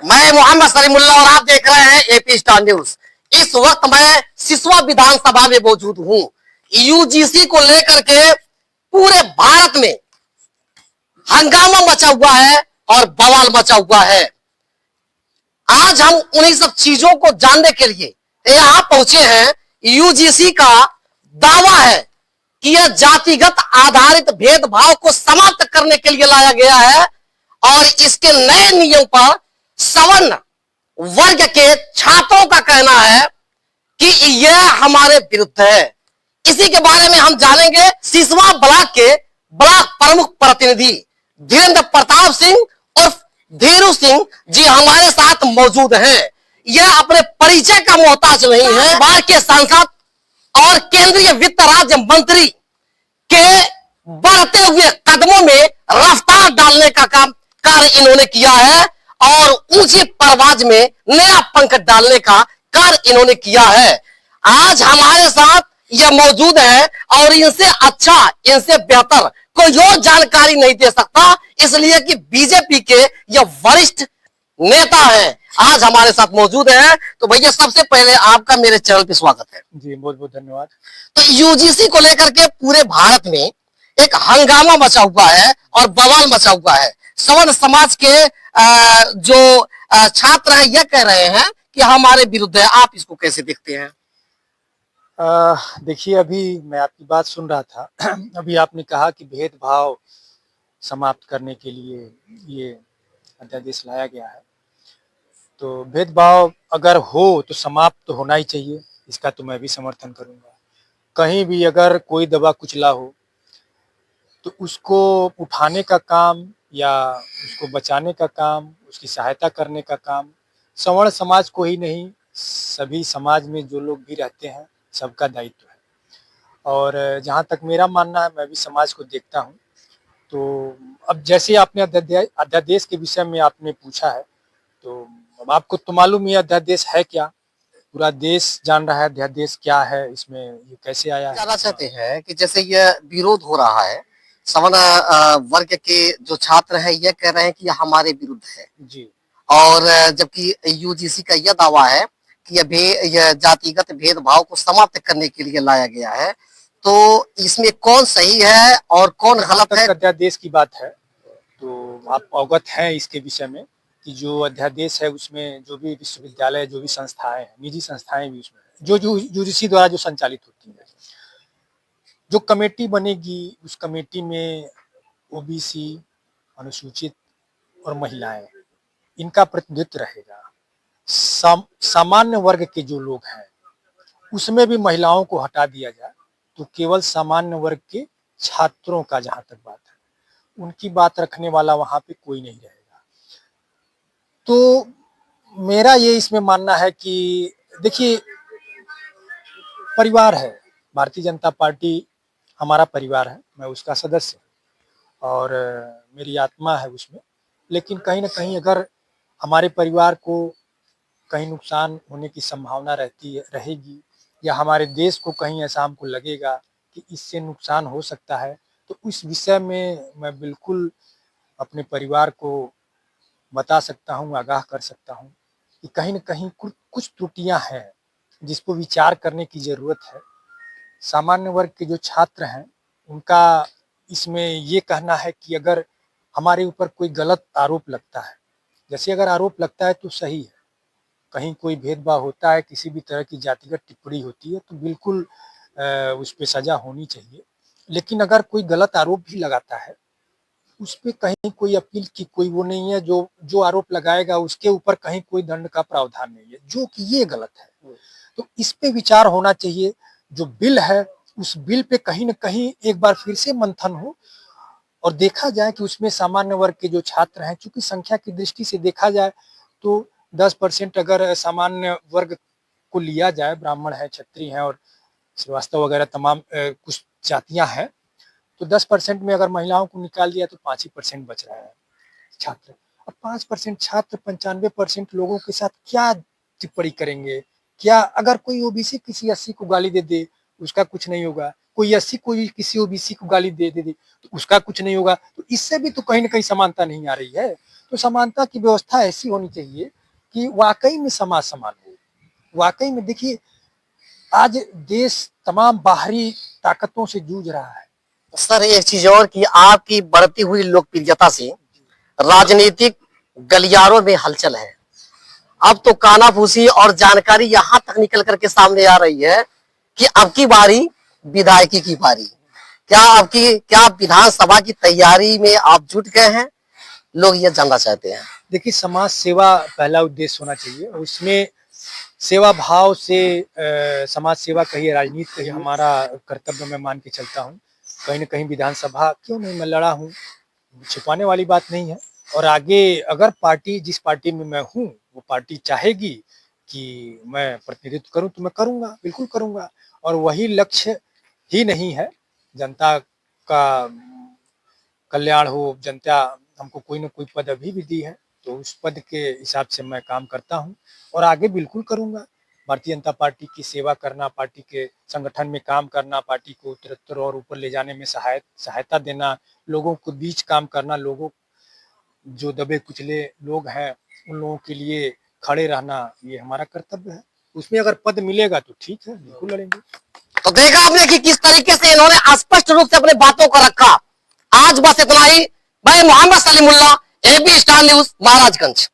मैं मोहम्मद सलीमुल्लाह और आप देख रहे हैं एपी स्टार न्यूज। इस वक्त मैं सिसवा विधानसभा में मौजूद हूं। यूजीसी को लेकर के पूरे भारत में हंगामा मचा हुआ है और बवाल मचा हुआ है। आज हम उन्हीं सब चीजों को जानने के लिए यहां पहुंचे हैं। यूजीसी का दावा है कि यह जातिगत आधारित भेदभाव को समाप्त करने के लिए लाया गया है और इसके नए नियम पर सवर्ण वर्ग के छात्रों का कहना है कि यह हमारे विरुद्ध है। इसी के बारे में हम जानेंगे। सिसवा ब्लॉक के ब्लॉक प्रमुख प्रतिनिधि धीरेन्द्र प्रताप सिंह और धीरू सिंह जी हमारे साथ मौजूद हैं। यह अपने परिचय का मोहताज नहीं है। बार के सांसद और केंद्रीय वित्त राज्य मंत्री के बढ़ते हुए कदमों में रफ्तार डालने का कार्य इन्होंने किया है और ऊंची परवाज में नया पंख डालने का कार्य इन्होंने किया है। आज हमारे साथ यह मौजूद है और इनसे अच्छा, इनसे बेहतर कोई और जानकारी नहीं दे सकता, इसलिए कि बीजेपी के यह वरिष्ठ नेता है। आज हमारे साथ मौजूद है। तो भैया सबसे पहले आपका मेरे चैनल पे स्वागत है जी। बहुत बहुत धन्यवाद। तो यूजीसी को लेकर के पूरे भारत में एक हंगामा मचा हुआ है और बवाल मचा हुआ है। सवर्ण समाज के जो छात्र हैं यह कह रहे हैं कि हमारे विरुद्ध है। आप इसको कैसे देखते हैं? देखिए, अभी मैं आपकी बात सुन रहा था। अभी आपने कहा कि भेदभाव समाप्त करने के लिए ये अध्यादेश लाया गया है। तो भेदभाव अगर हो तो समाप्त तो होना ही चाहिए, इसका तो मैं भी समर्थन करूंगा। कहीं भी अगर कोई दबा कुचला हो तो उसको उठाने का काम या उसको बचाने का काम, उसकी सहायता करने का काम सवर्ण समाज को ही नहीं, सभी समाज में जो लोग भी रहते हैं सबका दायित्व है। और जहाँ तक मेरा मानना है, मैं भी समाज को देखता हूँ। तो अब जैसे आपने अध्यादेश के विषय में आपने पूछा है, तो अब आपको तो मालूम ही अध्यादेश है क्या, पूरा देश जान रहा है अध्यादेश क्या है, इसमें ये कैसे आया है। जानना चाहते हैं कि जैसे यह विरोध हो रहा है, सवर्ण वर्ग के जो छात्र हैं यह कह रहे हैं कि यह हमारे विरुद्ध है जी। और जबकि यूजीसी का यह दावा है कि यह जातिगत भेदभाव को समाप्त करने के लिए लाया गया है। तो इसमें कौन सही है और कौन गलत है? अध्यादेश की बात है तो आप अवगत हैं इसके विषय में कि जो अध्यादेश है उसमें जो भी विश्वविद्यालय, जो भी संस्थाएं हैं, निजी संस्थाएं भी उसमें जो यूजीसी द्वारा जो संचालित होती है, जो कमेटी बनेगी उस कमेटी में ओबीसी, अनुसूचित और महिलाएं, इनका प्रतिनिधित्व रहेगा। सामान्य वर्ग के जो लोग हैं उसमें भी महिलाओं को हटा दिया जाए तो केवल सामान्य वर्ग के छात्रों का जहां तक बात है, उनकी बात रखने वाला वहां पे कोई नहीं रहेगा। तो मेरा ये इसमें मानना है कि देखिए, परिवार है, भारतीय जनता पार्टी हमारा परिवार है, मैं उसका सदस्य और मेरी आत्मा है उसमें। लेकिन कहीं ना कहीं अगर हमारे परिवार को कहीं नुकसान होने की संभावना रहेगी या हमारे देश को कहीं ऐसा हमको लगेगा कि इससे नुकसान हो सकता है, तो उस विषय में मैं बिल्कुल अपने परिवार को बता सकता हूँ, आगाह कर सकता हूँ कि कहीं न कहीं कुछ त्रुटियां हैं जिसको विचार करने की ज़रूरत है। सामान्य वर्ग के जो छात्र हैं उनका इसमें ये कहना है कि अगर हमारे ऊपर कोई गलत आरोप लगता है, जैसे अगर आरोप लगता है तो सही है, कहीं कोई भेदभाव होता है, किसी भी तरह की जातिगत टिप्पणी होती है तो बिल्कुल उस पे सजा होनी चाहिए। लेकिन अगर कोई गलत आरोप भी लगाता है, उस पे कहीं कोई अपील की कोई वो नहीं है, जो आरोप लगाएगा उसके ऊपर कहीं कोई दंड का प्रावधान नहीं है, जो कि ये गलत है। तो इस पे विचार होना चाहिए। जो बिल है उस बिल पे कहीं न कहीं एक बार फिर से मंथन हो और देखा जाए कि उसमें सामान्य वर्ग के जो छात्र हैं, चूंकि संख्या की दृष्टि से देखा जाए तो 10% अगर सामान्य वर्ग को लिया जाए, ब्राह्मण है, क्षत्रिय है और श्रीवास्तव वगैरह तमाम कुछ जातियां हैं, तो 10% में अगर महिलाओं को निकाल दिया तो 5 ही % बच रहा है छात्र। अब 5% छात्र 95% लोगों के साथ क्या टिप्पणी करेंगे? क्या अगर कोई ओबीसी किसी 80 को गाली दे दे उसका कुछ नहीं होगा, कोई 80 कोई किसी ओबीसी को गाली दे दे तो उसका कुछ नहीं होगा। तो इससे भी तो कहीं ना कहीं समानता नहीं आ रही है। तो समानता की व्यवस्था ऐसी होनी चाहिए कि वाकई में समाज समान हो। वाकई में देखिए, आज देश तमाम बाहरी ताकतों से जूझ रहा है। सर एक चीज और कि आपकी बढ़ती हुई लोकप्रियता से राजनीतिक गलियारों में हलचल है। अब तो कानाफूसी और जानकारी यहां तक निकल करके सामने आ रही है कि अब की बारी विधायकी की बारी। क्या विधानसभा की तैयारी में आप जुट गए हैं? लोग ये जानना चाहते हैं। देखिए, समाज सेवा पहला उद्देश्य होना चाहिए और उसमें सेवा भाव से समाज सेवा कहिए, राजनीति कहिए, हमारा कर्तव्य मैं मान के चलता हूँ। कहीं न कहीं विधानसभा क्यों नहीं मैं लड़ा हूँ, छिपाने वाली बात नहीं है। और आगे अगर पार्टी, जिस पार्टी में मैं हूँ, वो पार्टी चाहेगी कि मैं प्रतिनिधित्व करूँ तो मैं करूँगा, बिल्कुल करूँगा। और वही लक्ष्य ही नहीं है, जनता का कल्याण हो, जनता हमको कोई न कोई पद अभी भी दी है, तो उस पद के हिसाब से मैं काम करता हूँ और आगे बिल्कुल करूँगा। भारतीय जनता पार्टी की सेवा करना, पार्टी के संगठन में काम करना, पार्टी को उत्तरोत्तर और ऊपर ले जाने में सहायता देना, लोगों के बीच काम करना, लोगों जो दबे कुचले लोग हैं, उन लोगों के लिए खड़े रहना, ये हमारा कर्तव्य है। उसमें अगर पद मिलेगा तो ठीक है, बिल्कुल लड़ेंगे। तो देखा आपने कि किस तरीके से इन्होंने स्पष्ट रूप से अपने बातों को रखा। आज बस इतना ही। मैं Mohammad Salimullah, AB star news, Maharajganj.